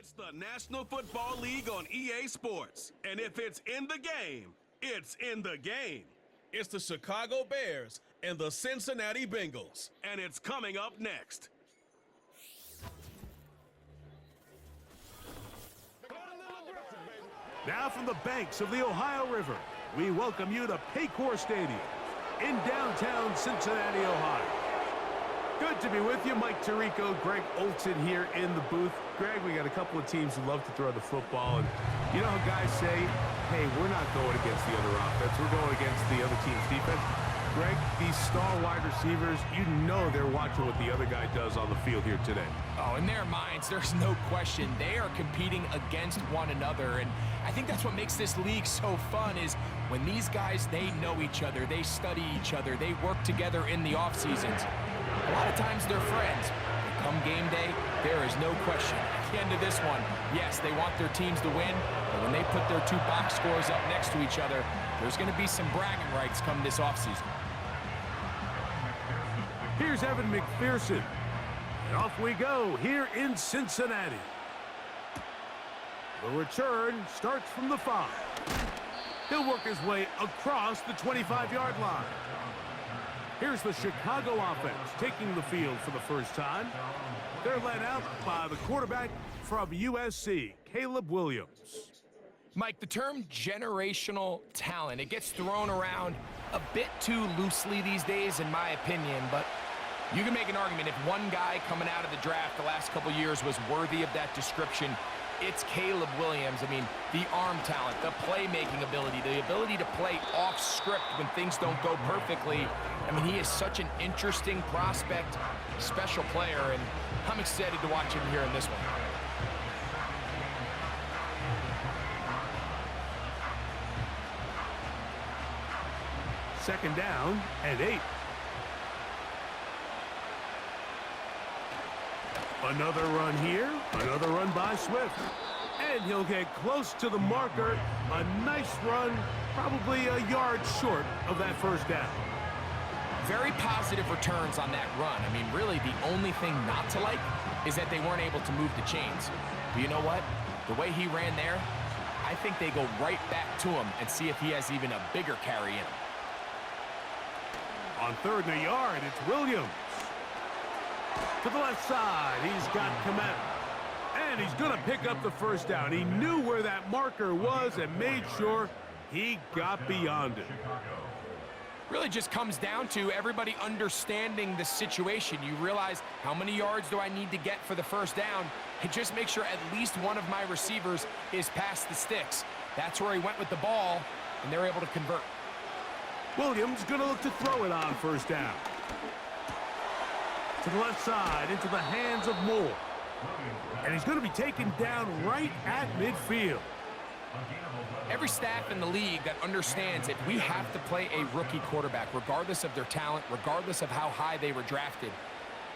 It's the National Football League on EA Sports. And if it's in the game, it's in the game. It's the Chicago Bears and the Cincinnati Bengals. And it's coming up next. Now from the banks of the Ohio River, we welcome you to Paycor Stadium in downtown Cincinnati, Ohio. Good to be with you. Mike Tirico, Greg Olson here in the booth. Greg, we got a couple of teams who love to throw the football. And you know how guys say, hey, we're not going against the other offense. We're going against the other team's defense. Greg, these star wide receivers, you know they're watching what the other guy does on the field here today. Oh, in their minds, there's no question. They are competing against one another. And I think that's what makes this league so fun is when these guys, they know each other. They study each other. They work together in the off seasons. A lot of times they're friends. But come game day, there is no question. At the end of this one, yes, they want their teams to win, but when they put their two box scores up next to each other, there's going to be some bragging rights come this offseason. Here's Evan McPherson. And off we go here in Cincinnati. The return starts from the 5. He'll work his way across the 25-yard line. Here's the Chicago offense taking the field for the first time. They're led out by the quarterback from USC, Caleb Williams. Mike, the term generational talent, it gets thrown around a bit too loosely these days, in my opinion, but you can make an argument if one guy coming out of the draft the last couple years was worthy of that description, it's Caleb Williams. I mean, the arm talent, the playmaking ability, the ability to play off script when things don't go perfectly. I mean, he is such an interesting prospect, special player, and I'm excited to watch him here in this one. Second down and 8. Another run here, another run by Swift. And he'll get close to the marker. A nice run, probably a yard short of that first down. Very positive returns on that run. I mean, really, the only thing not to like is that they weren't able to move the chains. But you know what? The way he ran there, I think they go right back to him and see if he has even a bigger carry in him. On 3rd and a yard, it's Williams. To the left side, he's got Komet. And he's going to pick up the first down. He knew where that marker was and made sure he got beyond it. Really just comes down to everybody understanding the situation. You realize how many yards do I need to get for the first down, and just make sure at least one of my receivers is past the sticks. That's where he went with the ball, and they're able to convert. Williams going to look to throw it on first down. To the left side, into the hands of Moore. And he's going to be taken down right at midfield. Every staff in the league that understands that we have to play a rookie quarterback, regardless of their talent, regardless of how high they were drafted.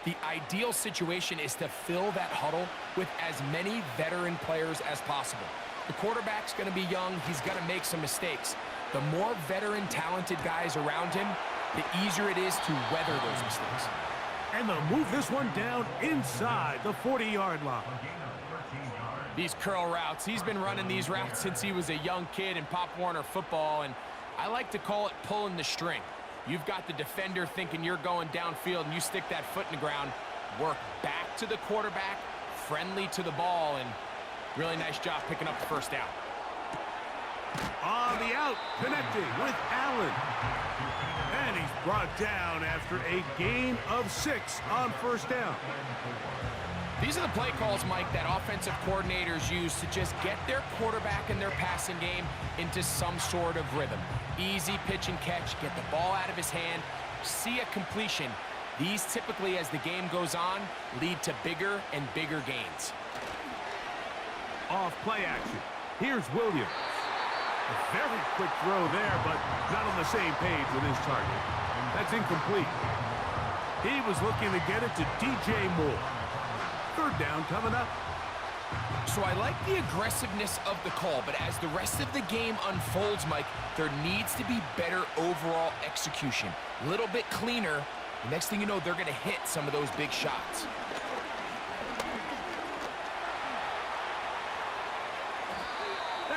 The ideal situation is to fill that huddle with as many veteran players as possible. The quarterback's going to be young. He's going to make some mistakes. The more veteran, talented guys around him, the easier it is to weather those mistakes. And they'll move this one down inside the 40-yard line. These curl routes, he's been running these routes since he was a young kid in Pop Warner football, and I like to call it pulling the string. You've got the defender thinking you're going downfield, and you stick that foot in the ground, work back to the quarterback, friendly to the ball, and really nice job picking up the first down. On the out, connecting with Allen. And he's brought down after a gain of 6 on first down. These are the play calls, Mike, that offensive coordinators use to just get their quarterback and their passing game into some sort of rhythm. Easy pitch and catch, get the ball out of his hand, see a completion. These typically, as the game goes on, lead to bigger and bigger gains. Off play action. Here's Williams. A very quick throw there, but not on the same page with his target. That's incomplete. He was looking to get it to DJ Moore. 3rd down coming up. So I like the aggressiveness of the call, but as the rest of the game unfolds, Mike, there needs to be better overall execution. A little bit cleaner. The next thing you know, they're going to hit some of those big shots.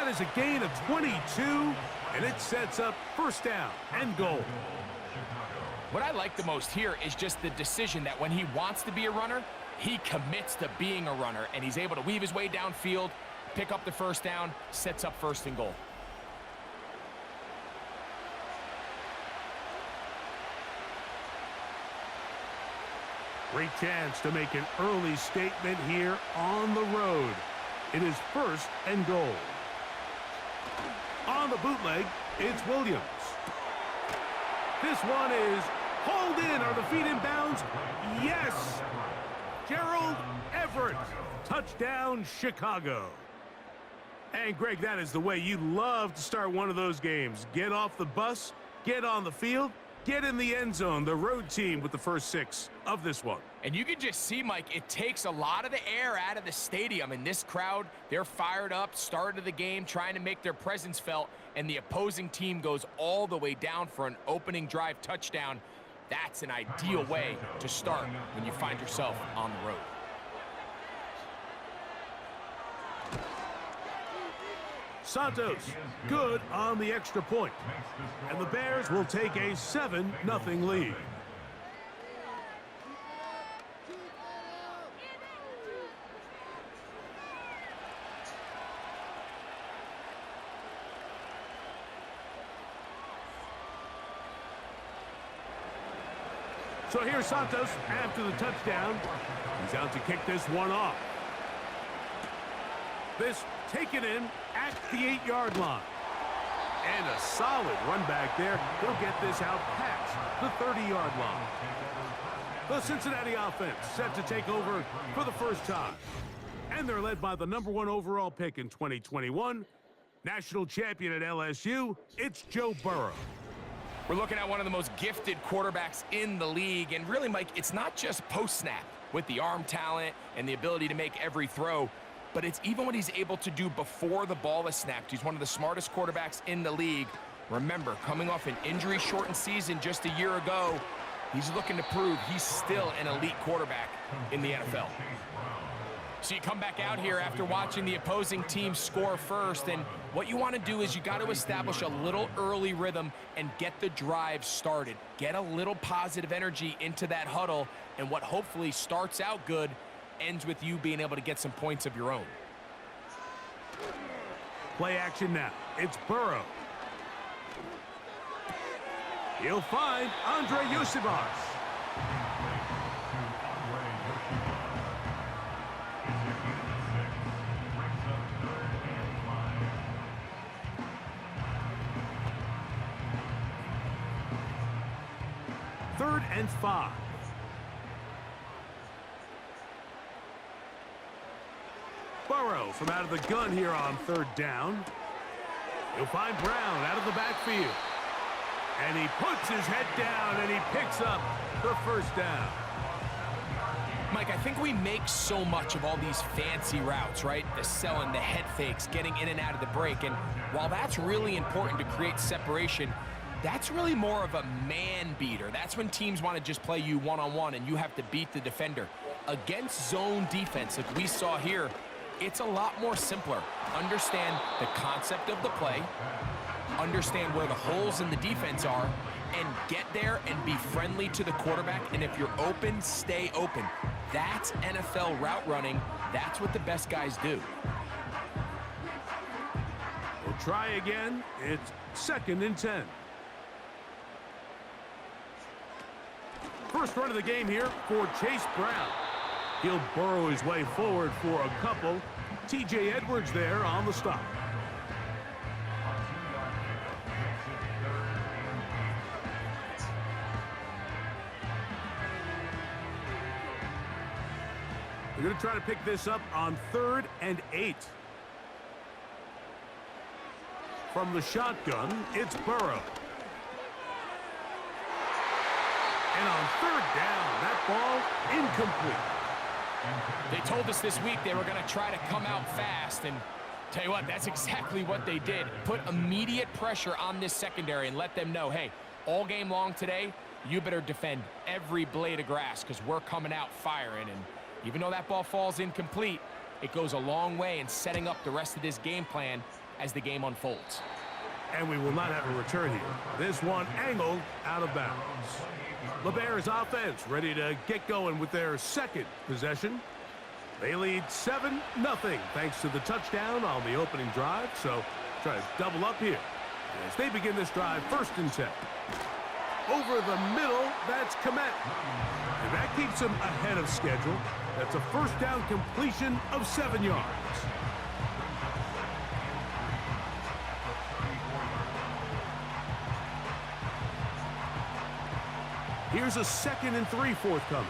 That is a gain of 22, and it sets up first down and goal. What I like the most here is just the decision that when he wants to be a runner, he commits to being a runner, and he's able to weave his way downfield, pick up the first down, sets up first and goal. Great chance to make an early statement here on the road. It is first and goal. On the bootleg, it's Williams. This one is hauled in. Are the feet in bounds? Yes! Gerald Everett. Touchdown, Chicago. And, Greg, that is the way you love to start one of those games. Get off the bus, get on the field, get in the end zone. The road team with the first 6 of this one. And you can just see, Mike, it takes a lot of the air out of the stadium. And this crowd, they're fired up, start of the game, trying to make their presence felt. And the opposing team goes all the way down for an opening drive touchdown. That's an ideal way to start when you find yourself on the road. Santos, good on the extra point. And the Bears will take a 7-0 lead. So here's Santos after the touchdown. He's out to kick this one off. This taken in at the 8-yard line. And a solid run back there. He'll get this out past the 30-yard line. The Cincinnati offense set to take over for the first time. And they're led by the #1 overall pick in 2021. National champion at LSU, it's Joe Burrow. We're looking at one of the most gifted quarterbacks in the league. And really, Mike, it's not just post-snap with the arm talent and the ability to make every throw, but it's even what he's able to do before the ball is snapped. He's one of the smartest quarterbacks in the league. Remember, coming off an injury-shortened season just a year ago, he's looking to prove he's still an elite quarterback in the NFL. So you come back out here after watching the opposing team score first, and what you want to do is you got to establish a little early rhythm and get the drive started. Get a little positive energy into that huddle, and what hopefully starts out good ends with you being able to get some points of your own. Play action now. It's Burrow. He'll find Andre Yosibas. Third and 5. Burrow from out of the gun here on third down. He'll find Brown out of the backfield. And he puts his head down and he picks up the first down. Mike, I think we make so much of all these fancy routes, right? The selling, the head fakes, getting in and out of the break. And while that's really important to create separation, that's really more of a man beater. That's when teams want to just play you one-on-one and you have to beat the defender. Against zone defense, like we saw here, it's a lot more simpler. Understand the concept of the play, understand where the holes in the defense are, and get there and be friendly to the quarterback. And if you're open, stay open. That's NFL route running. That's what the best guys do. We'll try again. It's 2nd and 10. First run of the game here for Chase Brown. He'll burrow his way forward for a couple. T.J. Edwards there on the stop. They're going to try to pick this up on 3rd and 8. From the shotgun, it's Burrow. And on 3rd down, that ball incomplete. They told us this week they were going to try to come out fast, and tell you what, that's exactly what they did. Put immediate pressure on this secondary and let them know, hey, all game long today, you better defend every blade of grass because we're coming out firing. And even though that ball falls incomplete, it goes a long way in setting up the rest of this game plan as the game unfolds. And we will not have a return here. This one angled out of bounds. The Bears offense ready to get going with their second possession. They lead 7-0 thanks to the touchdown on the opening drive. So try to double up here as they begin this drive 1st and 10. Over the middle, that's Komet. And that keeps them ahead of schedule. That's a 1st down completion of 7 yards. Here's a 2nd and 3 forthcoming.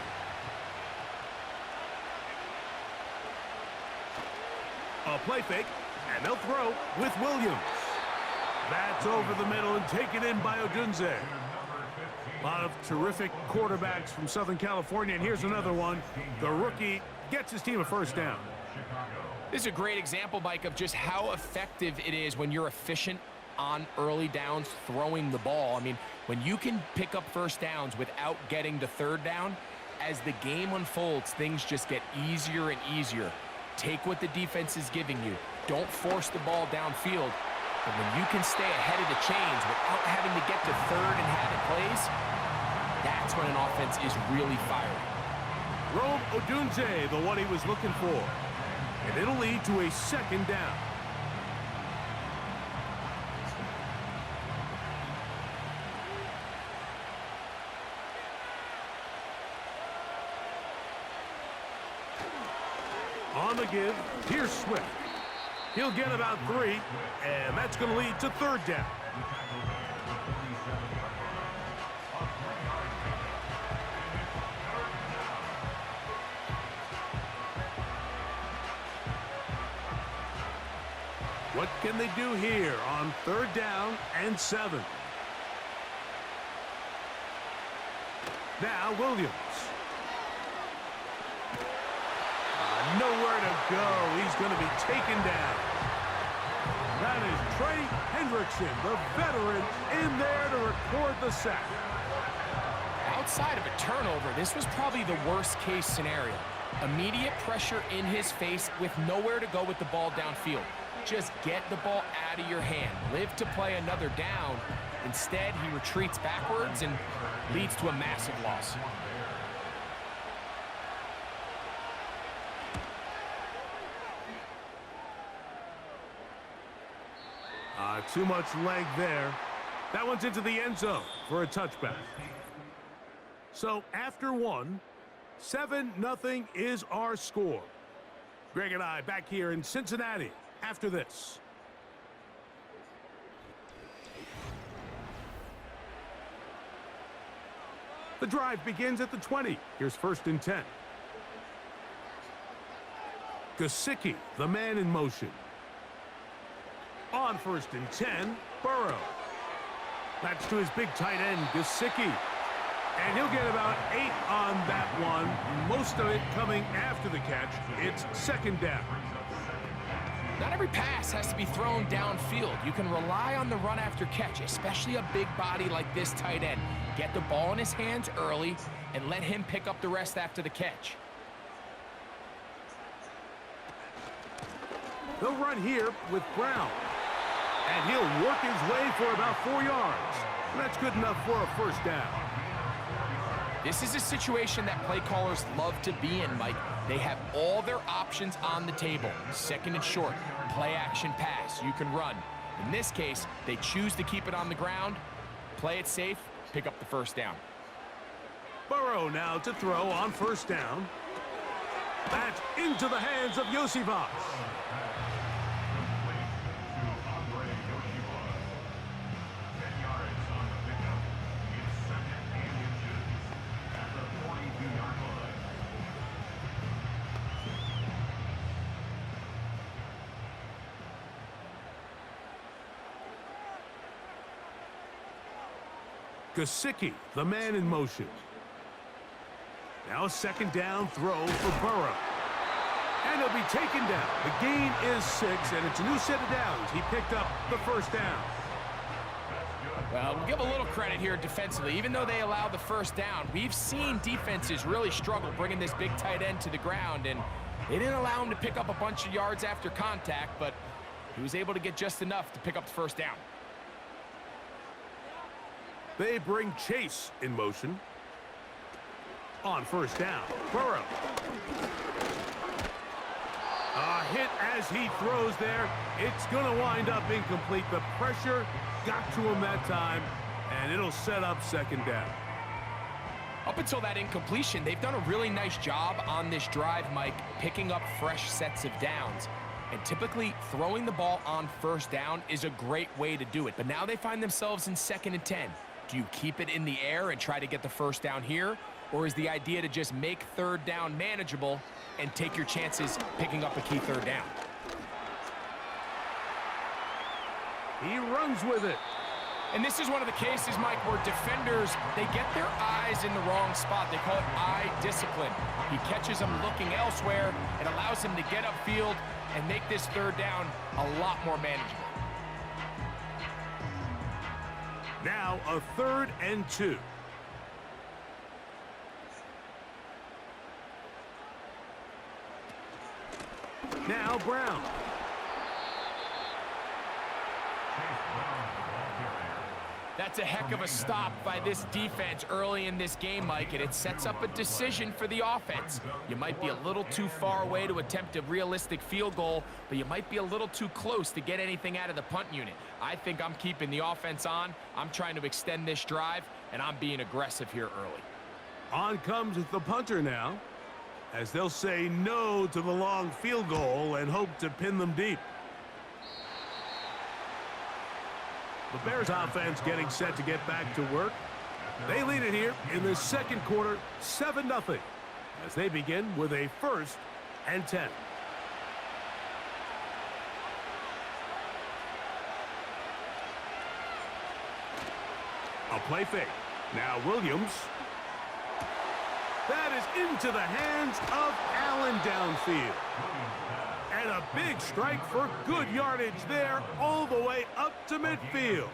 A play fake, and they'll throw with Williams. That's over the middle and taken in by Odunze. A lot of terrific quarterbacks from Southern California, and here's another one. The rookie gets his team a 1st down. This is a great example, Mike, of just how effective it is when you're efficient on early downs throwing the ball. I mean, when you can pick up 1st downs without getting the 3rd down, as the game unfolds, things just get easier and easier. Take what the defense is giving you. Don't force the ball downfield. But when you can stay ahead of the chains without having to get to 3rd and have it plays, that's when an offense is really firing. Rome Odunze, the one he was looking for. And it'll lead to a 2nd down. On the give, here's Swift. He'll get about 3, and that's going to lead to 3rd down. What can they do here on 3rd down and 7? Now Williams. Nowhere to go. He's going to be taken down. That is Trey Hendrickson, the veteran, in there to record the sack. Outside of a turnover, this was probably the worst-case scenario. Immediate pressure in his face with nowhere to go with the ball downfield. Just get the ball out of your hand. Live to play another down. Instead, he retreats backwards and leads to a massive loss. Too much leg there. That one's into the end zone for a touchback. So after 1, 7-0 is our score. Greg and I back here in Cincinnati after this. The drive begins at the 20. Here's 1st and 10. Gesicki, the man in motion. On 1st and 10, Burrow. That's to his big tight end, Gesicki. And he'll get about 8 on that one. Most of it coming after the catch. It's 2nd down. Not every pass has to be thrown downfield. You can rely on the run after catch, especially a big body like this tight end. Get the ball in his hands early and let him pick up the rest after the catch. They'll run here with Brown. And he'll work his way for about 4 yards. That's good enough for a 1st down. This is a situation that play callers love to be in, Mike. They have all their options on the table. 2nd and short, play action pass, you can run. In this case, they choose to keep it on the ground, play it safe, pick up the 1st down. Burrow now to throw on 1st down. That's into the hands of Yosivas. Gesicki, the man in motion. Now a 2nd down throw for Burrow. And he'll be taken down. The gain is 6, and it's a new set of downs. He picked up the 1st down. Well, we'll give a little credit here defensively. Even though they allowed the 1st down, we've seen defenses really struggle bringing this big tight end to the ground, and they didn't allow him to pick up a bunch of yards after contact, but He was able to get just enough to pick up the first down. They bring Chase in motion. On first down, Burrow. A hit as he throws there. It's going to wind up incomplete. The pressure got to him that time, and it'll set up second down. Up until that incompletion, they've done a really nice job on this drive, Mike, picking up fresh sets of downs. And typically, throwing the ball on first down is a great way to do it. But now they find themselves in 2nd and 10. Do you keep it in the air and try to get the first down here? Or is the idea to just make third down manageable and take your chances picking up a key third down? He runs with it. And this is one of the cases, Mike, where defenders, they get their eyes in the wrong spot. They call it eye discipline. He catches them looking elsewhere. It allows him to get upfield and make this third down a lot more manageable. Now a 3rd and 2. Now Brown. That's a heck of a stop by this defense early in this game, Mike, and it sets up a decision for the offense. You might be a little too far away to attempt a realistic field goal, but you might be a little too close to get anything out of the punt unit. I think I'm keeping the offense on. I'm trying to extend this drive, and I'm being aggressive here early. On comes the punter now, as they'll say no to the long field goal and hope to pin them deep. The Bears offense getting set to get back to work. They lead it here in the second quarter, 7-0, as they begin with a 1st and 10. A play fake. Now Williams. That is into the hands of Allen downfield. And a big strike for good yardage there all the way up to midfield.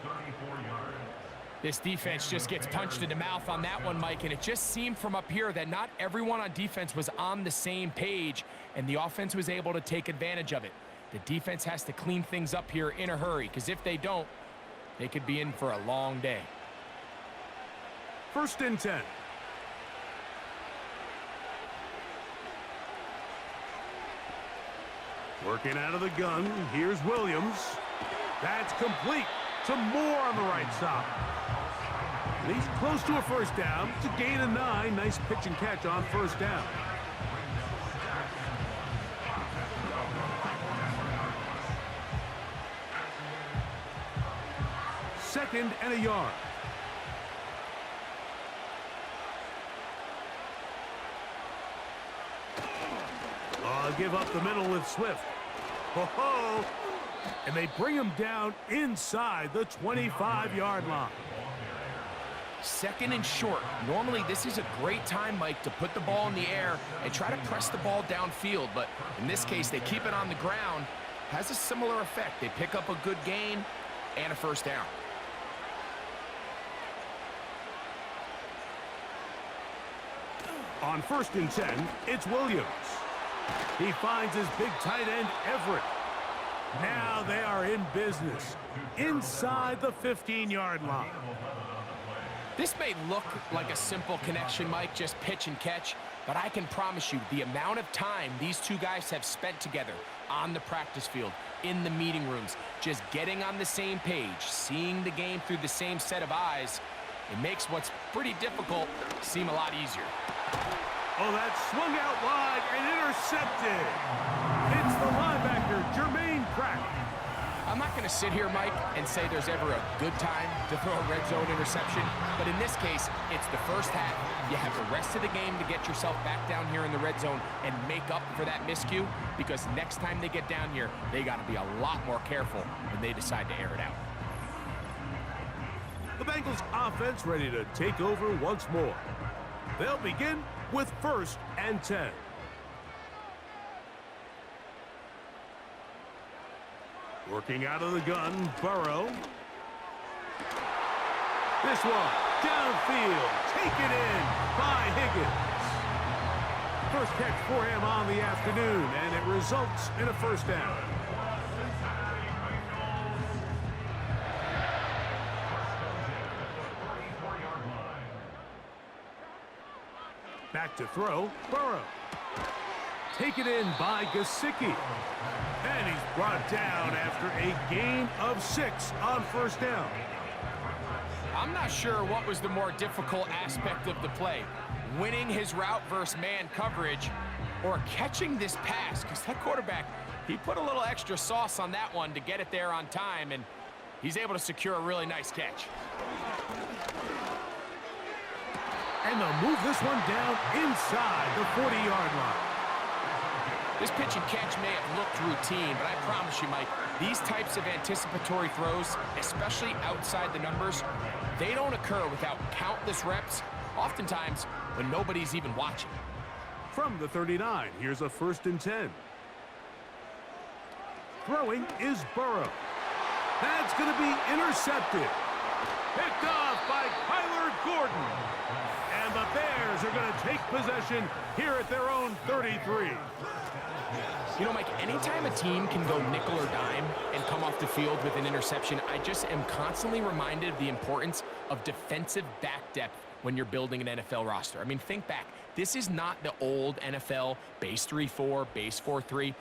This defense just gets punched in the mouth on that one, Mike, and it just seemed from up here that not everyone on defense was on the same page, and the offense was able to take advantage of it. The defense has to clean things up here in a hurry, because if they don't, they could be in for a long day. 1st and 10. Working out of the gun, here's Williams. That's complete to Moore on the right side. And he's close to a first down to gain a 9. Nice pitch and catch on first down. Second and a yard. Give up the middle with Swift. Ho-ho! And they bring him down inside the 25-yard line. 2nd and short. Normally, this is a great time, Mike, to put the ball in the air and try to press the ball downfield. But in this case, they keep it on the ground. Has a similar effect. They pick up a good gain and a first down. On 1st and 10, it's Williams. He finds his big tight end, Everett. Now they are in business inside the 15-yard line. This may look like a simple connection, Mike, just pitch and catch, but I can promise you the amount of time these two guys have spent together on the practice field, in the meeting rooms, just getting on the same page, seeing the game through the same set of eyes, it makes what's pretty difficult seem a lot easier. Oh, that swung out wide and intercepted. It's the linebacker, Jermaine Pratt. I'm not going to sit here, Mike, and say there's ever a good time to throw a red zone interception, but in this case, it's the first half. You have the rest of the game to get yourself back down here in the red zone and make up for that miscue, because next time they get down here, they got to be a lot more careful when they decide to air it out. The Bengals offense ready to take over once more. They'll begin with 1st and 10. Working out of the gun, Burrow. This one, downfield, taken in by Higgins. First catch for him on the afternoon, and it results in a first down. Back to throw, Burrow. Taken in by Gesicki. And he's brought down after a gain of 6 on first down. I'm not sure what was the more difficult aspect of the play, winning his route versus man coverage or catching this pass, because that quarterback, he put a little extra sauce on that one to get it there on time, and he's able to secure a really nice catch. And they'll move this one down inside the 40-yard line. This pitch and catch may have looked routine, but I promise you, Mike, these types of anticipatory throws, especially outside the numbers, they don't occur without countless reps, oftentimes when nobody's even watching. From the 39, here's a 1st and 10. Throwing is Burrow. That's going to be intercepted. Picked off by Kyler Gordon. And the Bears are going to take possession here at their own 33. You know, Mike, anytime a team can go nickel or dime and come off the field with an interception, I just am constantly reminded of the importance of defensive back depth when you're building an NFL roster. I mean, think back. This is not the old NFL base 3-4, base 4-3.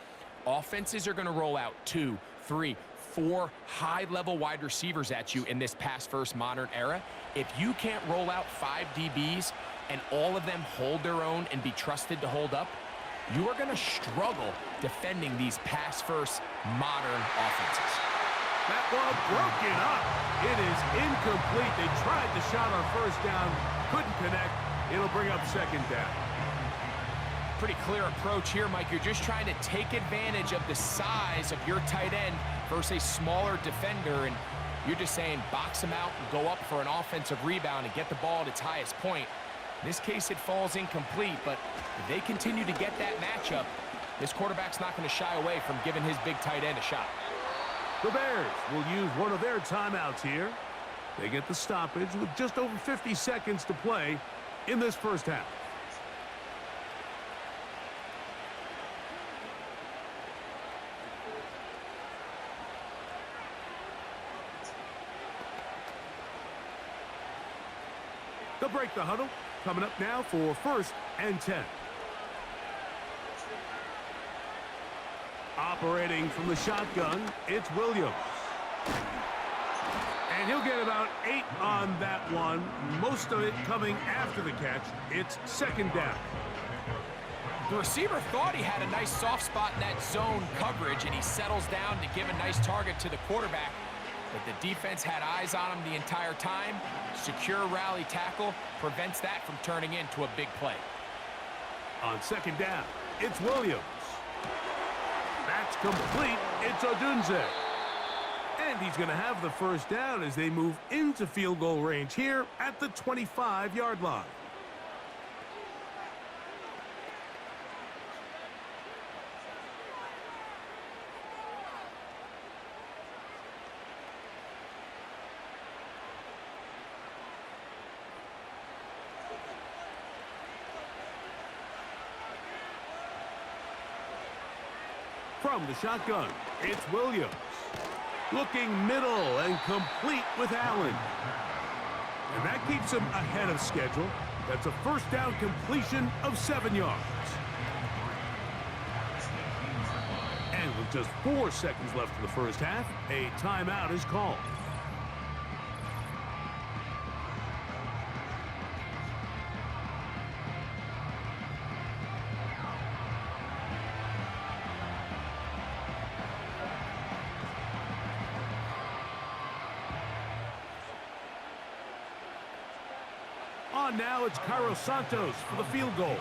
Offenses are going to roll out 2, 3, 4 high-level wide receivers at you in this pass-first modern era. If you can't roll out 5 DBs and all of them hold their own and be trusted to hold up, you are going to struggle defending these pass-first modern offenses. That ball broken up. It is incomplete. They tried the shot on first down, couldn't connect. It'll bring up 2nd down. Pretty clear approach here, Mike. You're just trying to take advantage of the size of your tight end versus a smaller defender, and you're just saying box him out and go up for an offensive rebound and get the ball at its highest point. In this case, it falls incomplete, but if they continue to get that matchup, this quarterback's not going to shy away from giving his big tight end a shot. The Bears will use one of their timeouts here. They get the stoppage with just over 50 seconds to play in this first half. They'll break the huddle. Coming up now for 1st and 10. Operating from the shotgun, it's Williams. And he'll get about 8 on that one. Most of it coming after the catch. It's 2nd down. The receiver thought he had a nice soft spot in that zone coverage, and he settles down to give a nice target to the quarterback. But the defense had eyes on him the entire time. Secure rally tackle prevents that from turning into a big play. On 2nd down, it's Williams. That's complete. It's Odunze. And he's going to have the first down as they move into field goal range here at the 25-yard line. From the shotgun, it's Williams. Looking middle and complete with Allen. And that keeps him ahead of schedule. That's a first down completion of 7 yards. And with just 4 seconds left in the first half, a timeout is called. On now, it's Cairo Santos for the field goal.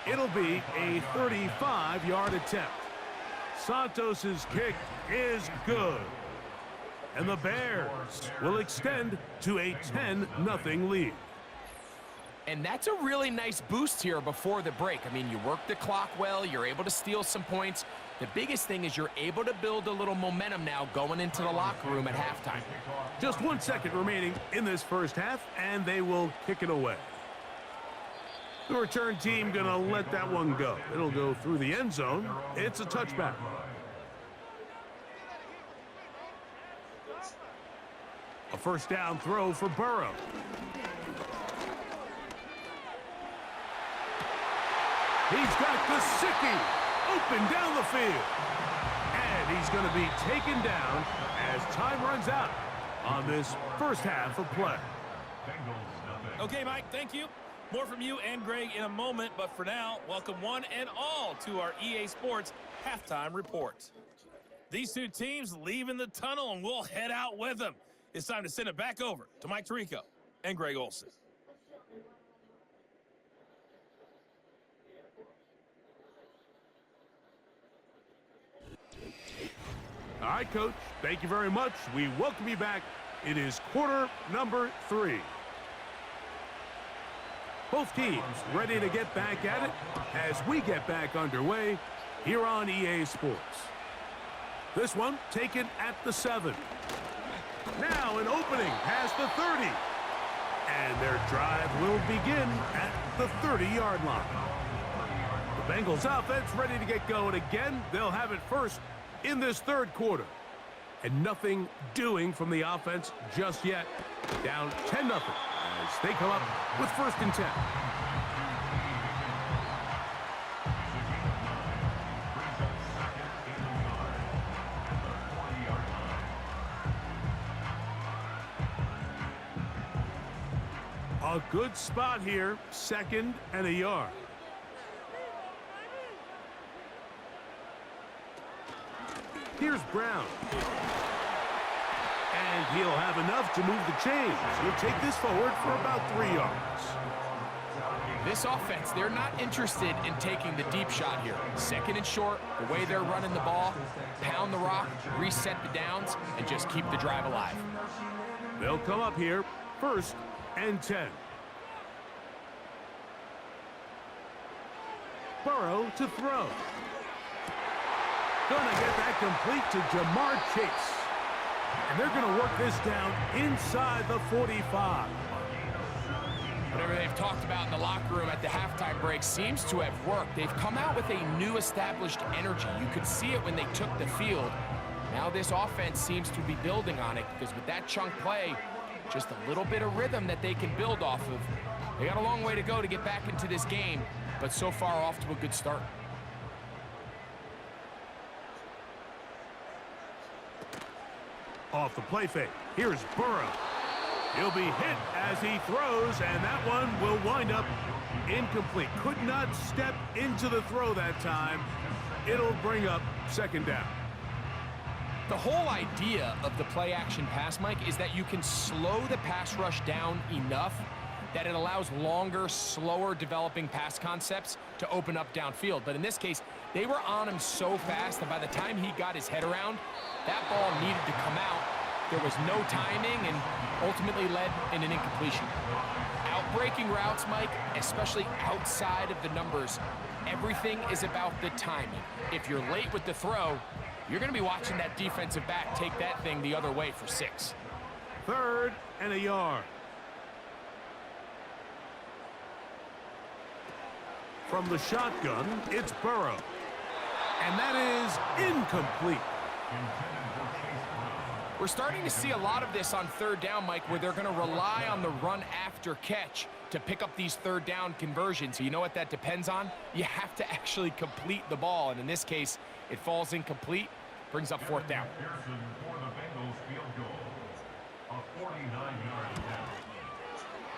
It'll be a 35-yard attempt. Santos's kick is good. And the Bears will extend to a 10-0 lead. And that's a really nice boost here before the break. I mean, you work the clock well, you're able to steal some points. The biggest thing is you're able to build a little momentum now going into the locker room at halftime. Just 1 second remaining in this first half, and they will kick it away. The return team going to let that one go. It'll go through the end zone. It's a touchback. A first down throw for Burrow. He's got Gesicki open down the field. And he's going to be taken down as time runs out on this first half of play. Okay, Mike, thank you. More from you and Greg in a moment, but for now, welcome one and all to our EA Sports Halftime Report. These two teams leaving the tunnel, and we'll head out with them. It's time to send it back over to Mike Tirico and Greg Olsen. All right, Coach, thank you very much. We welcome you back. It is quarter number 3. Both teams ready to get back at it as we get back underway here on EA Sports. This one taken at the 7. Now an opening past the 30. And their drive will begin at the 30-yard line. The Bengals offense ready to get going again. They'll have it first in this third quarter. And nothing doing from the offense just yet. Down 10-0 as they come up with first and 10. A good spot here, 2nd and a yard. Here's Brown. And he'll have enough to move the chains. He'll take this forward for about 3 yards. This offense, they're not interested in taking the deep shot here. 2nd and short, the way they're running the ball, pound the rock, reset the downs, and just keep the drive alive. They'll come up here, 1st and 10. Burrow to throw. Gonna get that complete to Jamar Chase. And they're gonna work this down inside the 45. Whatever they've talked about in the locker room at the halftime break seems to have worked. They've come out with a new established energy. You could see it when they took the field. Now this offense seems to be building on it because with that chunk play, just a little bit of rhythm that they can build off of. They got a long way to go to get back into this game, but so far off to a good start. Off the play fake. Here's Burrow. He'll be hit as he throws, and that one will wind up incomplete. Could not step into the throw that time. It'll bring up 2nd down. The whole idea of the play-action pass, Mike, is that you can slow the pass rush down enough that it allows longer, slower developing pass concepts to open up downfield. But in this case, they were on him so fast that by the time he got his head around, that ball needed to come out. There was no timing and ultimately led in an incompletion. Outbreaking routes, Mike, especially outside of the numbers, everything is about the timing. If you're late with the throw, you're going to be watching that defensive back take that thing the other way for 6. 3rd and a yard. From the shotgun, it's Burrow. And that is incomplete. We're starting to see a lot of this on 3rd down, Mike, where they're going to rely on the run after catch to pick up these 3rd down conversions. So you know what that depends on? You have to actually complete the ball. And in this case, it falls incomplete, brings up 4th down.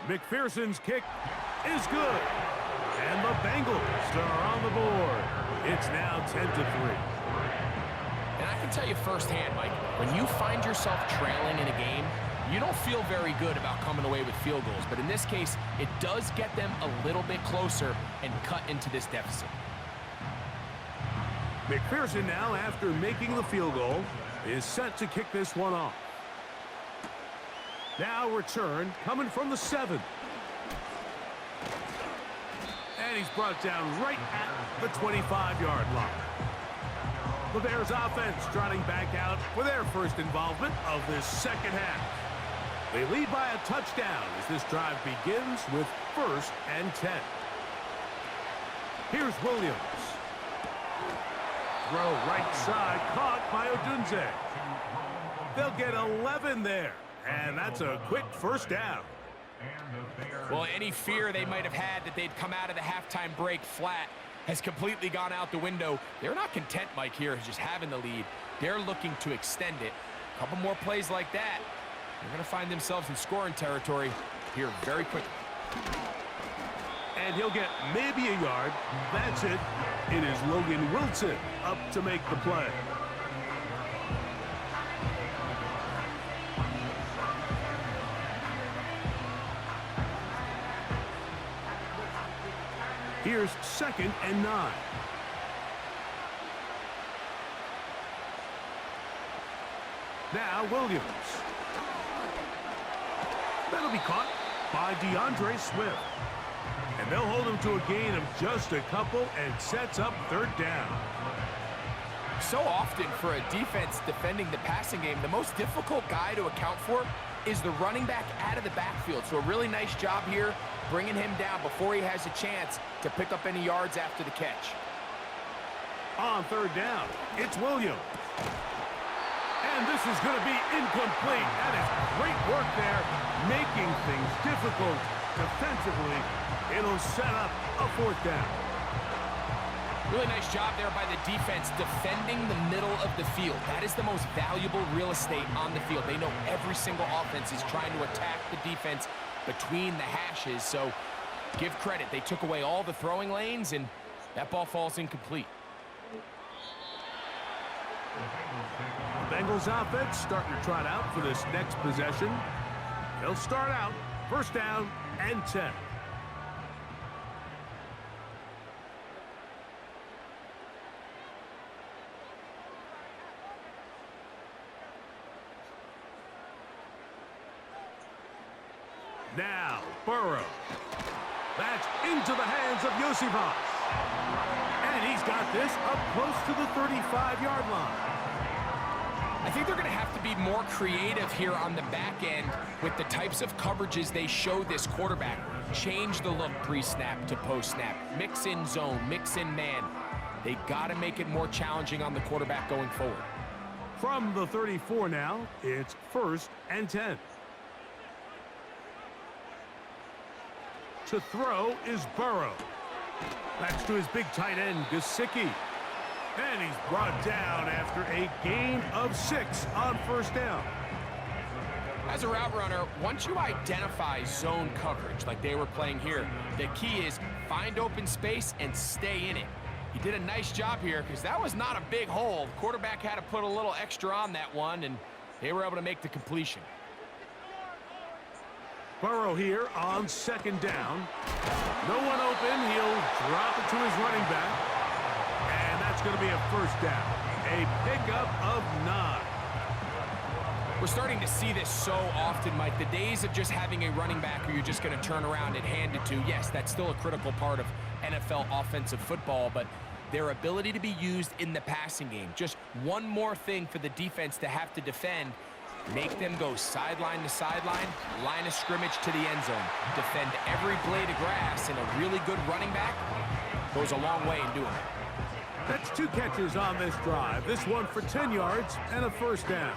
McPherson's kick is good. And the Bengals are on the board. It's now 10-3. And I can tell you firsthand, Mike, when you find yourself trailing in a game, you don't feel very good about coming away with field goals. But in this case, it does get them a little bit closer and cut into this deficit. McPherson now, after making the field goal, is set to kick this one off. Now return coming from the 7. And he's brought down right at the 25-yard line. The Bears offense trotting back out for their first involvement of this 2nd half. They lead by a touchdown as this drive begins with 1st and 10. Here's Williams. Throw right side, caught by Odunze. They'll get 11 there, and that's a quick 1st down. Well, any fear they might have had that they'd come out of the halftime break flat, has completely gone out the window. They're not content, Mike, here, just having the lead. They're looking to extend it. A couple more plays like that, they're going to find themselves in scoring territory here very quickly. And he'll get maybe a yard. That's it. It is Logan Wilson up to make the play. Here's 2nd and 9. Now Williams. That'll be caught by DeAndre Swift. And they'll hold him to a gain of just a couple and sets up 3rd down. So often for a defense defending the passing game, the most difficult guy to account for is the running back out of the backfield. So a really nice job here bringing him down before he has a chance to pick up any yards after the catch. On 3rd down, it's Williams. And this is going to be incomplete. That is great work there, making things difficult defensively. It'll set up a 4th down. Really nice job there by the defense defending the middle of the field. That is the most valuable real estate on the field. They know every single offense is trying to attack the defense between the hashes. So give credit. They took away all the throwing lanes, and that ball falls incomplete. The Bengals offense starting to trot out for this next possession. They'll start out 1st down and 10. Now, Burrow. That's into the hands of Yosifas. And he's got this up close to the 35-yard line. I think they're going to have to be more creative here on the back end with the types of coverages they show this quarterback. Change the look pre-snap to post-snap. Mix in zone, mix in man. They got to make it more challenging on the quarterback going forward. From the 34 now, it's 1st and 10. To throw is Burrow. That's to his big tight end, Gesicki. And he's brought down after a gain of 6 on 1st down. As a route runner, once you identify zone coverage like they were playing here, the key is find open space and stay in it. He did a nice job here because that was not a big hole. The quarterback had to put a little extra on that one, and they were able to make the completion. Burrow here on 2nd down. No one open. He'll drop it to his running back. And that's going to be a 1st down. A pickup of 9. We're starting to see this so often, Mike. The days of just having a running back who you're just going to turn around and hand it to, yes, that's still a critical part of NFL offensive football, but their ability to be used in the passing game. Just one more thing for the defense to have to defend. Make them go sideline to sideline, line of scrimmage to the end zone. Defend every blade of grass, and a really good running back goes a long way in doing it. That's 2 catches on this drive. This one for 10 yards and a 1st down.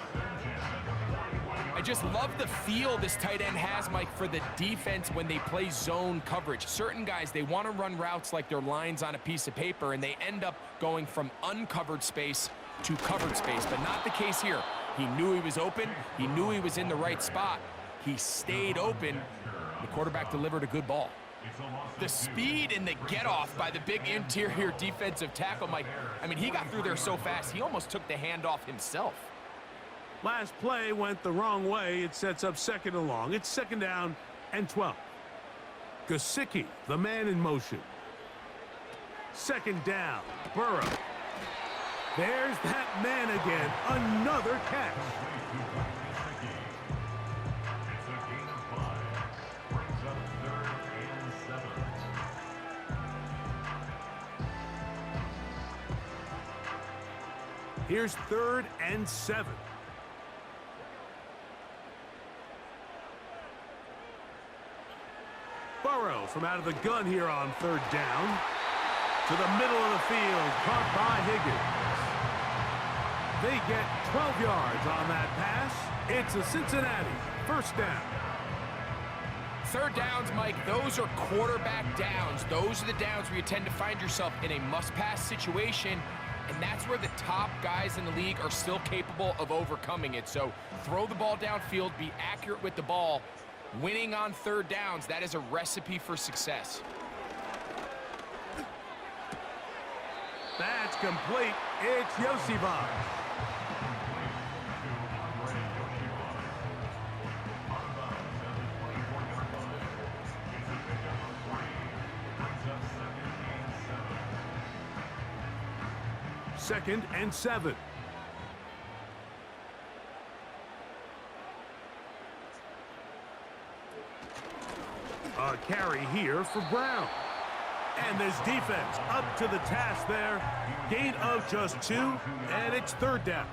I just love the feel this tight end has, Mike, for the defense when they play zone coverage. Certain guys, they want to run routes like they're lines on a piece of paper, and they end up going from uncovered space to covered space, but not the case here. He knew he was open. He knew he was in the right spot. He stayed open. The quarterback delivered a good ball. The speed and the get-off by the big interior defensive tackle, Mike. I mean, he got through there so fast, he almost took the handoff himself. Last play went the wrong way. It sets up 2nd and long. It's 2nd down and 12. Gesicki, the man in motion. 2nd down, Burrow. There's that man again. Another catch. Here's 3rd and 7. Burrow from out of the gun here on 3rd down. To the middle of the field, caught by Higgins. They get 12 yards on that pass. It's a Cincinnati 1st down. Third downs, Mike, those are quarterback downs. Those are the downs where you tend to find yourself in a must-pass situation, and that's where the top guys in the league are still capable of overcoming it. So throw the ball downfield, be accurate with the ball. Winning on third downs, that is a recipe for success. That's complete. It's Yosibov. Second and 7. A carry here for Brown. And this defense up to the task there. Gain of just 2, and it's third down.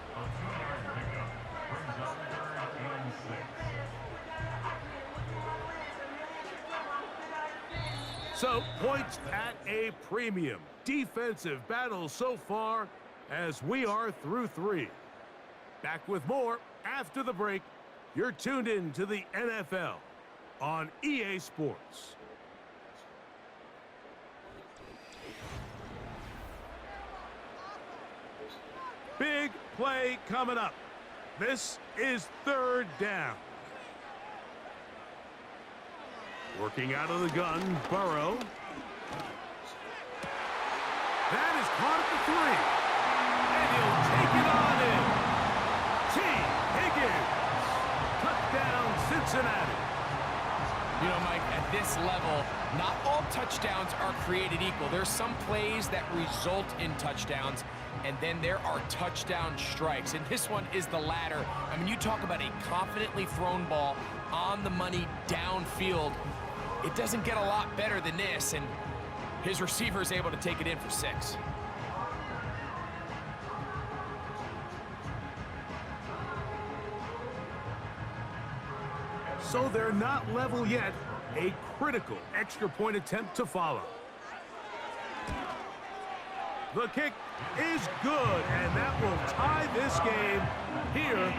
So, points at a premium. Defensive battle so far as we are through 3. Back with more after the break. You're tuned in to the NFL on EA Sports. Big play coming up. This is third down. Working out of the gun, Burrow. That is caught at the 3. And he'll take it on in. T. Higgins. Touchdown, Cincinnati. You know, Mike, at this level, not all touchdowns are created equal. There's some plays that result in touchdowns, and then there are touchdown strikes, and this one is the latter. I mean, you talk about a confidently thrown ball on the money downfield. It doesn't get a lot better than this, and his receiver is able to take it in for 6. So they're not level yet. A critical extra point attempt to follow. The kick is good, and that will tie this game here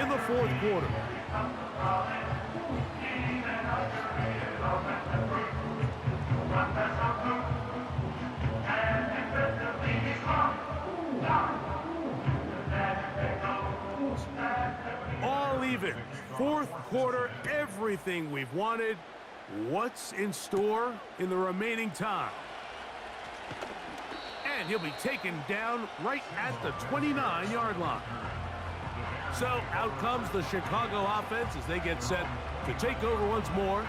in the 4th quarter. All even. 4th quarter, everything we've wanted. What's in store in the remaining time? And he'll be taken down right at the 29-yard line. So out comes the Chicago offense as they get set to take over once more.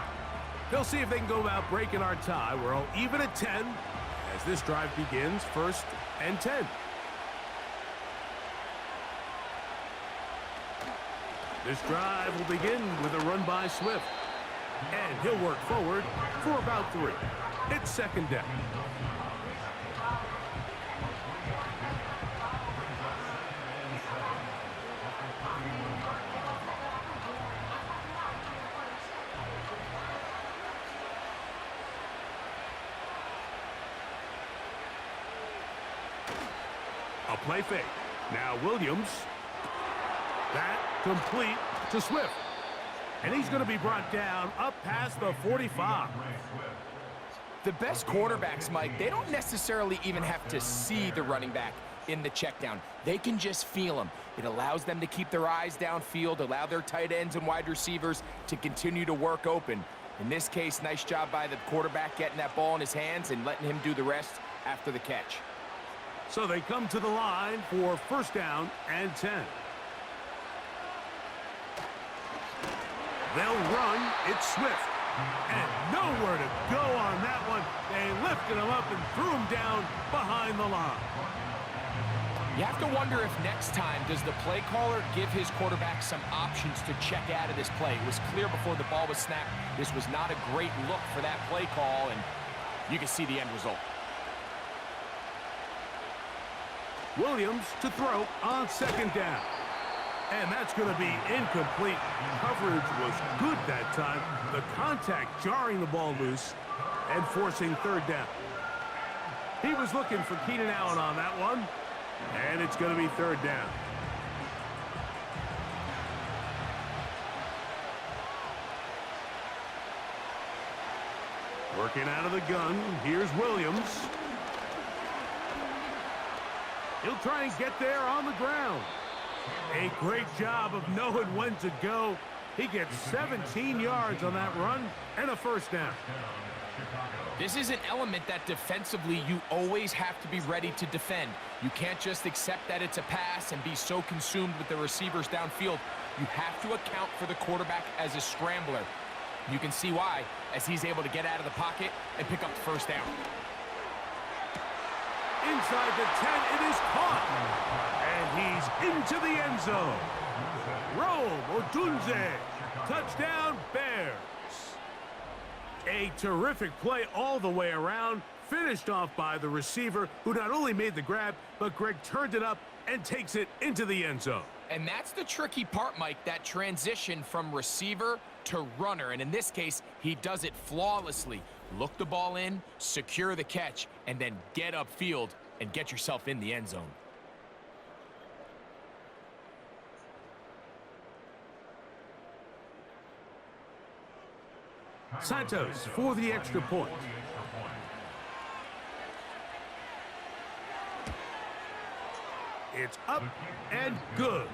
They'll see if they can go about breaking our tie. We're all even at 10 as this drive begins, 1st and 10. This drive will begin with a run by Swift. And he'll work forward for about 3. It's 2nd down. A play fake. Now Williams. That complete to Swift. And he's going to be brought down up past the 45. The best quarterbacks, Mike, they don't necessarily even have to see the running back in the check down. They can just feel him. It allows them to keep their eyes downfield, allow their tight ends and wide receivers to continue to work open. In this case, nice job by the quarterback getting that ball in his hands and letting him do the rest after the catch. So they come to the line for 1st down and 10. They'll run. It's Swift. And nowhere to go on that one. They lifted him up and threw him down behind the line. You have to wonder if next time does the play caller give his quarterback some options to check out of this play. It was clear before the ball was snapped this was not a great look for that play call, and you can see the end result. Williams to throw on 2nd down. And that's going to be incomplete. Coverage was good that time. The contact jarring the ball loose and forcing 3rd down. He was looking for Keenan Allen on that one. And it's going to be 3rd down. Working out of the gun. Here's Williams. He'll try and get there on the ground. A great job of knowing when to go. He gets 17 yards on that run and a first down. This is an element that defensively you always have to be ready to defend. You can't just accept that it's a pass and be so consumed with the receivers downfield. You have to account for the quarterback as a scrambler. You can see why, as he's able to get out of the pocket and pick up the first down. Inside the 10, it is caught. And he's into the end zone. Rome Odunze. Touchdown, Bears. A terrific play all the way around. Finished off by the receiver, who not only made the grab, but Greg turned it up and takes it into the end zone. And that's the tricky part, Mike, that transition from receiver to runner. And in this case, he does it flawlessly. Look the ball in, secure the catch, and then get upfield and get yourself in the end zone. Santos for the extra point. It's up and good.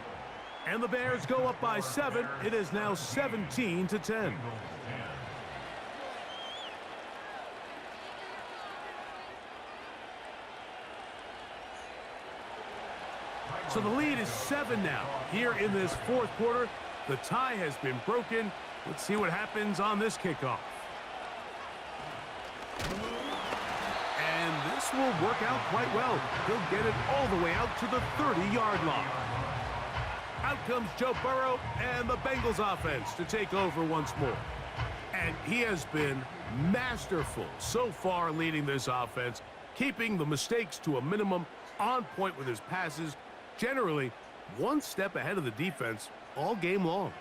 And the Bears go up by 7. It is now 17-10. So the lead is 7 now. Here in this fourth quarter, the tie has been broken. Let's see what happens on this kickoff. And this will work out quite well. He'll get it all the way out to the 30-yard line. Out comes Joe Burrow and the Bengals offense to take over once more. And he has been masterful so far leading this offense, keeping the mistakes to a minimum, on point with his passes, generally one step ahead of the defense all game long.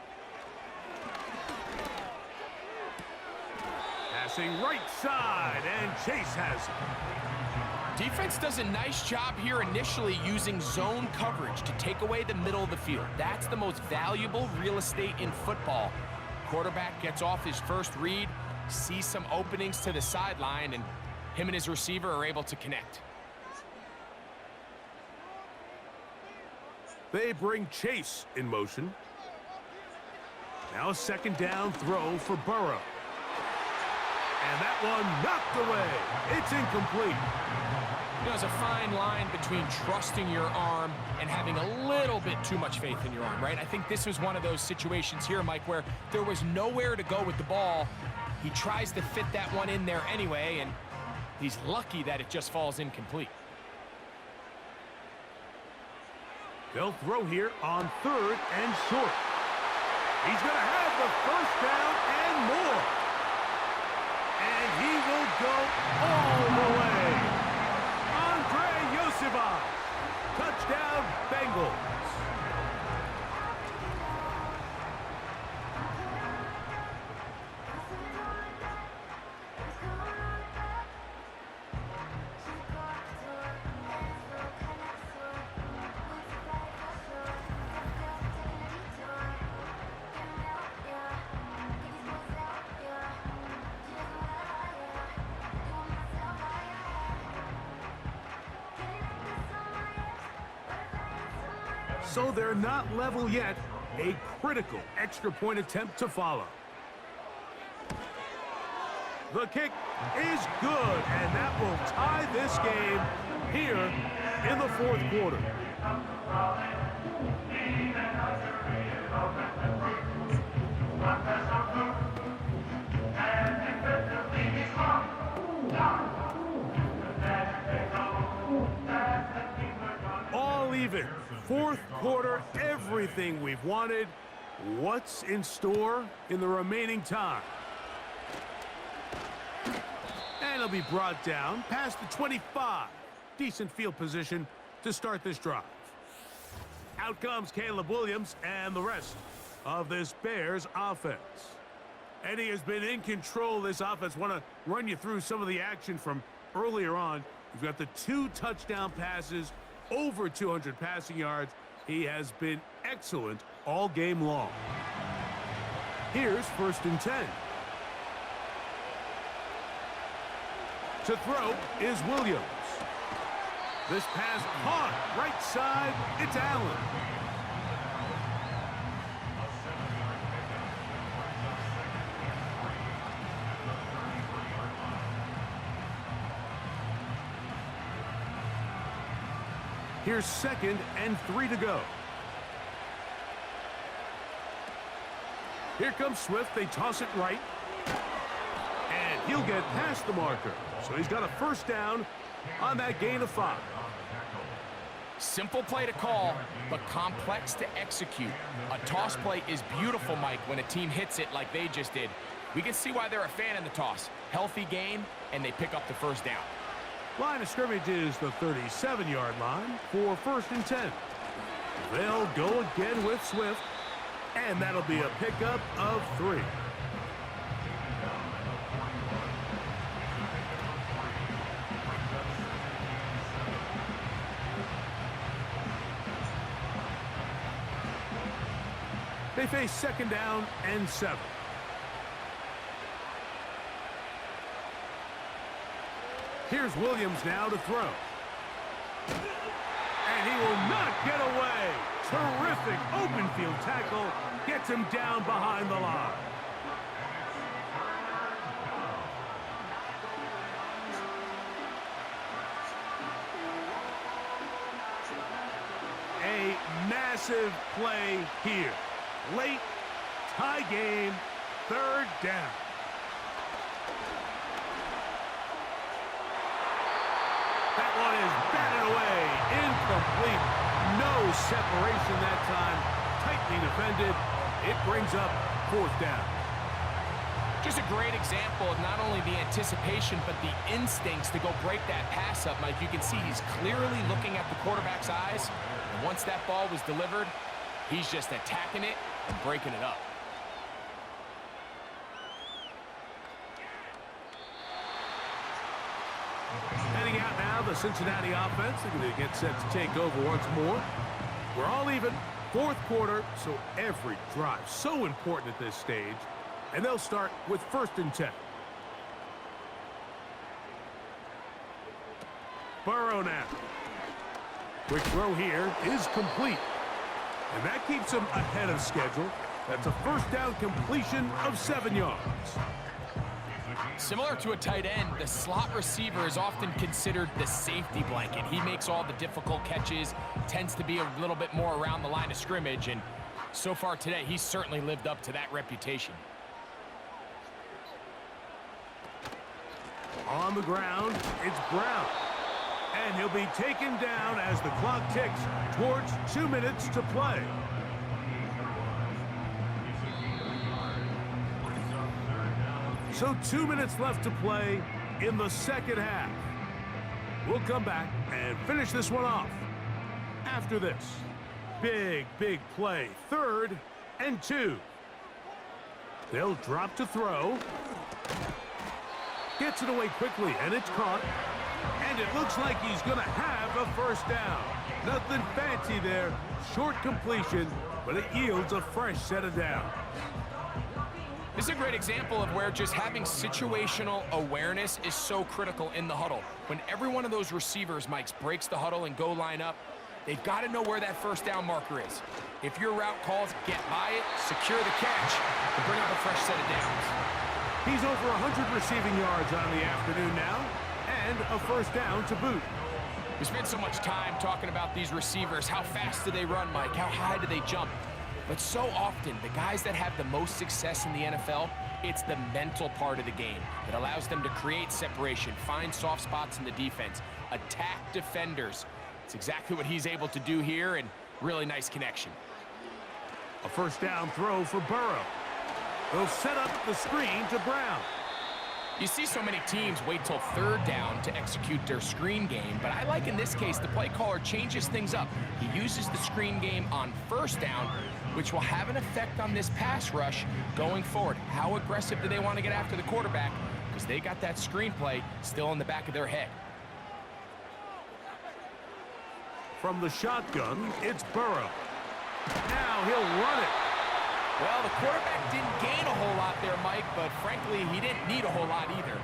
Passing right side, and Chase has it. Defense does a nice job here initially using zone coverage to take away the middle of the field. That's the most valuable real estate in football. Quarterback gets off his first read, sees some openings to the sideline, and him and his receiver are able to connect. They bring Chase in motion. Now a second down throw for Burrow. And that one knocked away. It's incomplete. You know, there's a fine line between trusting your arm and having a little bit too much faith in your arm, right? I think this was one of those situations here, Mike, where there was nowhere to go with the ball. He tries to fit that one in there anyway, and he's lucky that it just falls incomplete. They'll throw here on 3rd and short. He's going to have the first down and more. And he will go all the way. Andre Yosivas. Touchdown, Bengals. So they're not level yet. A critical extra point attempt to follow. The kick is good, and that will tie this game here in the fourth quarter. All even. Fourth quarter, everything we've wanted. What's in store in the remaining time? And it'll be brought down past the 25. Decent field position to start this drive. Out comes Caleb Williams and the rest of this Bears offense. And he has been in control of this offense. Want to run you through some of the action from earlier on. We've got the 2 touchdown passes, over 200 passing yards. He has been excellent all game long. Here's 1st and 10. To throw is Williams. This pass caught. Right side, it's Allen. Here's 2nd and 3 to go. Here comes Swift. They toss it right. And he'll get past the marker. So he's got a first down on that gain of 5. Simple play to call, but complex to execute. A toss play is beautiful, Mike, when a team hits it like they just did. We can see why they're a fan in the toss. Healthy game, and they pick up the first down. Line of scrimmage is the 37-yard line for 1st and 10. They'll go again with Swift, and that'll be a pickup of 3. They face 2nd down and 7. Here's Williams now to throw. And he will not get away. Terrific open field tackle. Gets him down behind the line. A massive play here. Late, tie game, 3rd down. That one is batted away. Incomplete. No separation that time. Tightly defended. It brings up 4th down. Just a great example of not only the anticipation, but the instincts to go break that pass up, Mike. You can see he's clearly looking at the quarterback's eyes. And once that ball was delivered, he's just attacking it and breaking it up. Heading out now, the Cincinnati offense. They're going to get set to take over once more. We're all even. 4th quarter, so every drive so important at this stage. And they'll start with 1st and 10. Burrow now. Quick throw here is complete. And that keeps him ahead of schedule. That's a first down completion of 7 yards. Similar to a tight end, the slot receiver is often considered the safety blanket. He makes all the difficult catches, tends to be a little bit more around the line of scrimmage, and so far today, he's certainly lived up to that reputation. On the ground, it's Brown. And he'll be taken down as the clock ticks towards 2 minutes to play. So 2 minutes left to play in the 2nd half. We'll come back and finish this one off after this. Big play. 3rd and 2. They'll drop to throw. Gets it away quickly, and it's caught. And it looks like he's going to have a first down. Nothing fancy there. Short completion, but it yields a fresh set of downs. This is a great example of where just having situational awareness is so critical in the huddle. When every one of those receivers, Mike, breaks the huddle and go line up, they've got to know where that first down marker is. If your route calls, get by it, secure the catch, and bring up a fresh set of downs. He's over 100 receiving yards on the afternoon now, and a first down to boot. We spent so much time talking about these receivers. How fast do they run, Mike? How high do they jump? But so often, the guys that have the most success in the NFL, it's the mental part of the game that allows them to create separation, find soft spots in the defense, attack defenders. It's exactly what he's able to do here, and really nice connection. A first down throw for Burrow. They'll set up the screen to Brown. You see so many teams wait till 3rd down to execute their screen game, but I like in this case the play caller changes things up. He uses the screen game on 1st down, which will have an effect on this pass rush going forward. How aggressive do they want to get after the quarterback? Because they got that screen play still in the back of their head. From the shotgun, it's Burrow. Now he'll run it. Well, the quarterback didn't gain a whole lot there, Mike, but frankly, he didn't need a whole lot either.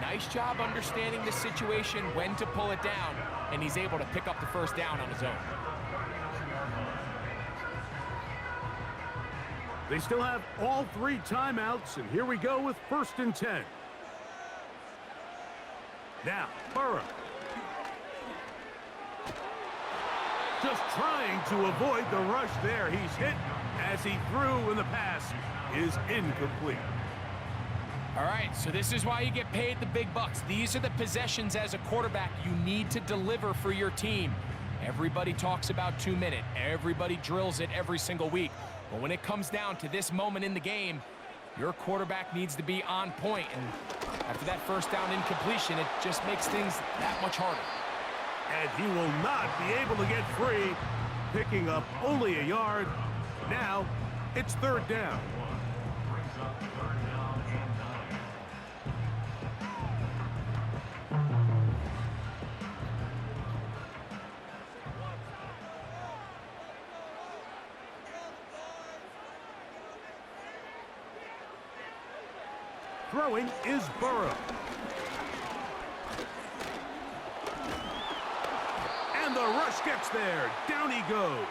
Nice job understanding the situation, when to pull it down, and he's able to pick up the first down on his own. They still have all 3 timeouts, and here we go with 1st and 10. Now, Burrow. Just trying to avoid the rush there. He's hit as he threw, and the pass is incomplete. All right, so this is why you get paid the big bucks. These are the possessions as a quarterback you need to deliver for your team. Everybody talks about 2-minute. Everybody drills it every single week. But when it comes down to this moment in the game, your quarterback needs to be on point. And after that first down incompletion, it just makes things that much harder. And he will not be able to get free, picking up only a yard. Now, it's 3rd down. Throwing is Burrow. And the rush gets there. Down he goes.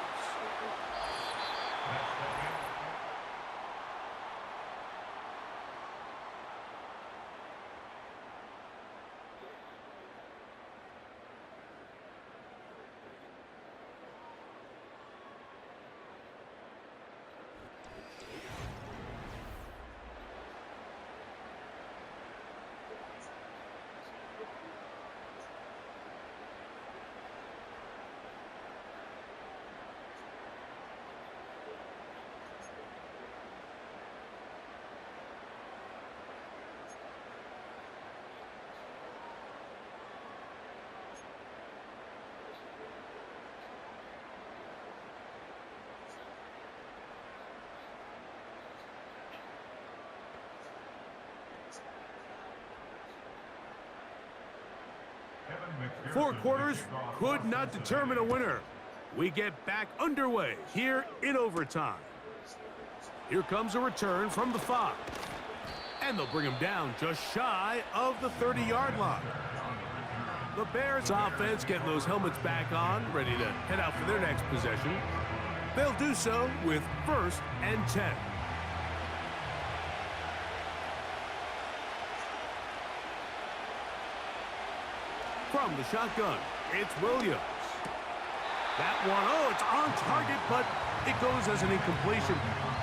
Four quarters could not determine a winner. We get back underway here in overtime. Here comes a return from the 5. And they'll bring him down just shy of the 30-yard line. The Bears offense getting those helmets back on, ready to head out for their next possession. They'll do so with 1st and 10. From the shotgun, it's Williams. That one, oh, it's on target, but it goes as an incompletion.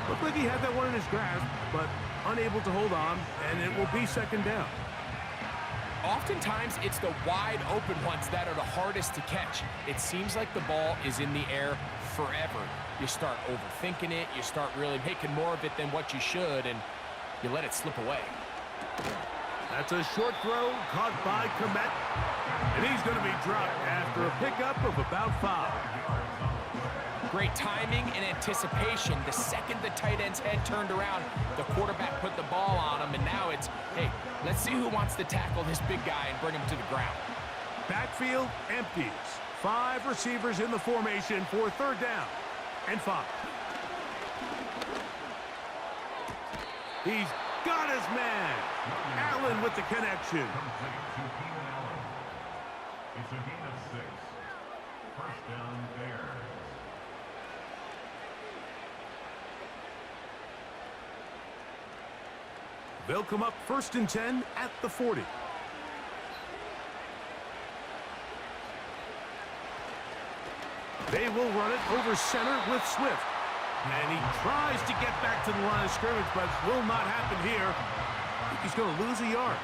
Looked like he had that one in his grasp, but unable to hold on, and it will be 2nd down. Oftentimes, it's the wide open ones that are the hardest to catch. It seems like the ball is in the air forever. You start overthinking it, you start really making more of it than what you should, and you let it slip away. That's a short throw caught by Komet, and he's going to be dropped after a pickup of about 5. Great timing and anticipation. The second the tight end's head turned around, the quarterback put the ball on him, and now it's, hey, let's see who wants to tackle this big guy and bring him to the ground. Backfield empties. 5 receivers in the formation for 3rd down and 5. He's got his man. Allen with the connection. It's a gain of 6. 1st down Bears. They'll come up 1st and 10 at the 40. They will run it over center with Swift. And he tries to get back to the line of scrimmage, but will not happen here. I think he's going to lose a yard.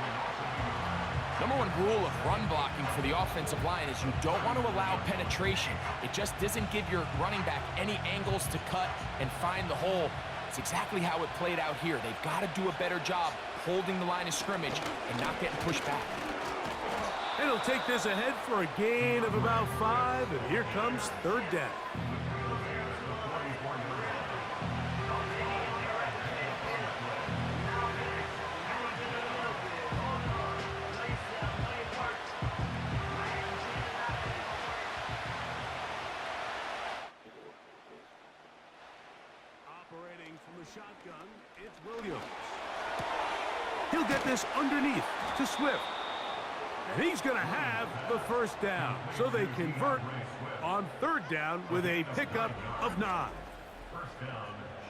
Number 1 rule of run blocking for the offensive line is you don't want to allow penetration. It just doesn't give your running back any angles to cut and find the hole. It's exactly how it played out here. They've got to do a better job holding the line of scrimmage and not getting pushed back. And he'll take this ahead for a gain of about 5, and here comes 3rd down. Operating from the shotgun, it's Williams. He'll get this underneath to Swift. And he's going to have the first down. So they convert on third down with a pickup of 9.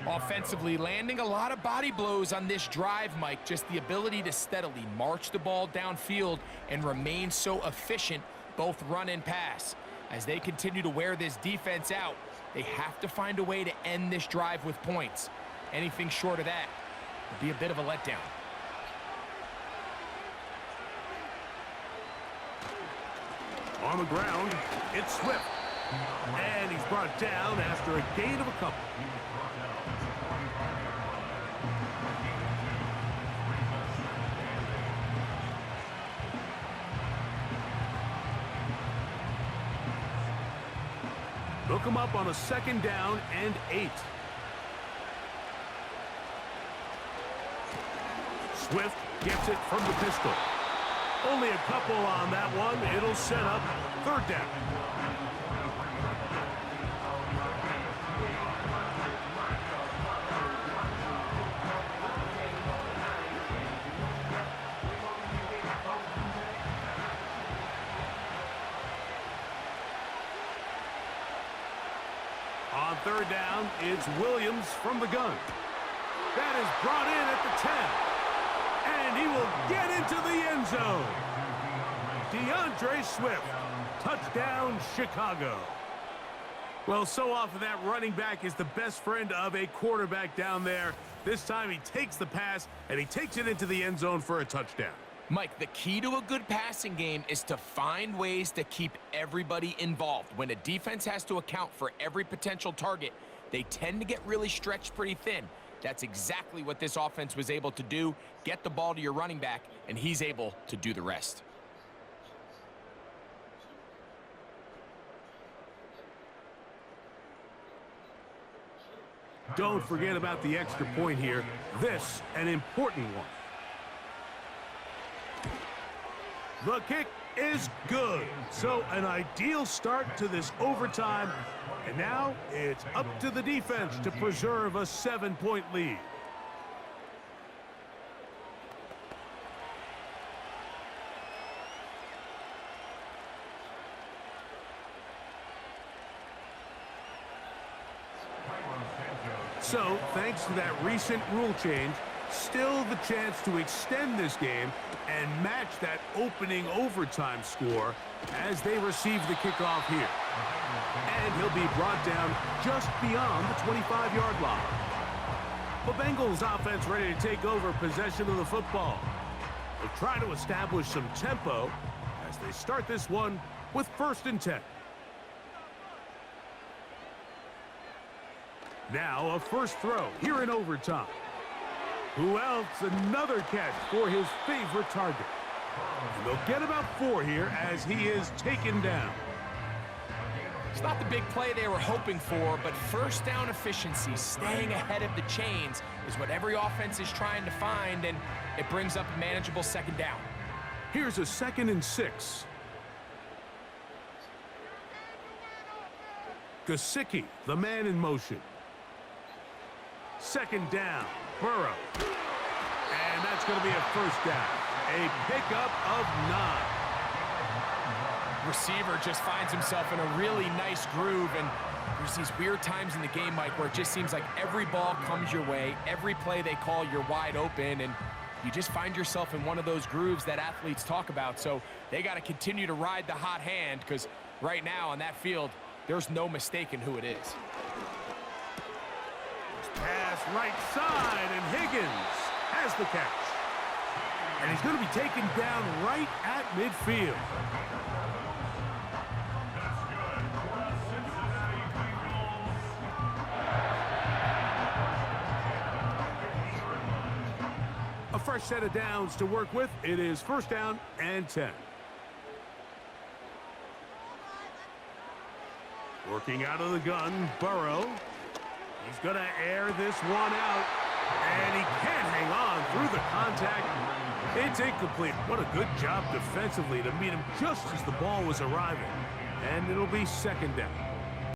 Offensively, landing a lot of body blows on this drive, Mike. Just the ability to steadily march the ball downfield and remain so efficient, both run and pass. As they continue to wear this defense out, they have to find a way to end this drive with points. Anything short of that would be a bit of a letdown. On the ground, it's Swift. And he's brought down after a gain of a couple. Look him up on a 2nd down and 8. Swift gets it from the pistol. Only a couple on that one. It'll set up 3rd down. On 3rd down, it's Williams from the gun. That is brought in at the 10. And he will get into the end zone. DeAndre Swift, touchdown Chicago. Well, so often that running back is the best friend of a quarterback down there. This time he takes the pass and he takes it into the end zone for a touchdown. Mike, the key to a good passing game is to find ways to keep everybody involved. When a defense has to account for every potential target, they tend to get really stretched pretty thin. That's exactly what this offense was able to do. Get the ball to your running back, and he's able to do the rest. Don't forget about the extra point here. This, an important one. The kick is good. So an ideal start to this overtime. And now it's up to the defense to preserve a 7-point lead. So, thanks to that recent rule change, still the chance to extend this game and match that opening overtime score as they receive the kickoff here. And he'll be brought down just beyond the 25-yard line. The Bengals offense ready to take over possession of the football. They'll try to establish some tempo as they start this one with 1st and 10. Now a first throw here in overtime. Who else? Another catch for his favorite target. And they'll get about 4 here as he is taken down. It's not the big play they were hoping for, but first down efficiency, staying ahead of the chains, is what every offense is trying to find, and it brings up a manageable 2nd down. Here's a 2nd and 6. Gesicki, the man in motion. 2nd down, Burrow. And that's going to be a first down. A pickup of 9. Receiver just finds himself in a really nice groove, and there's these weird times in the game, Mike, where it just seems like every ball comes your way, every play they call, you're wide open, and you just find yourself in one of those grooves that athletes talk about. So they got to continue to ride the hot hand, because right now on that field, there's no mistaking who it is. Pass right side, and Higgins has the catch. And he's going to be taken down right at midfield. A fresh set of downs to work with. It is 1st down and 10. Working out of the gun, Burrow. He's going to air this one out, and he can't hang on through the contact. It's incomplete. What a good job defensively to meet him just as the ball was arriving. And it'll be 2nd down.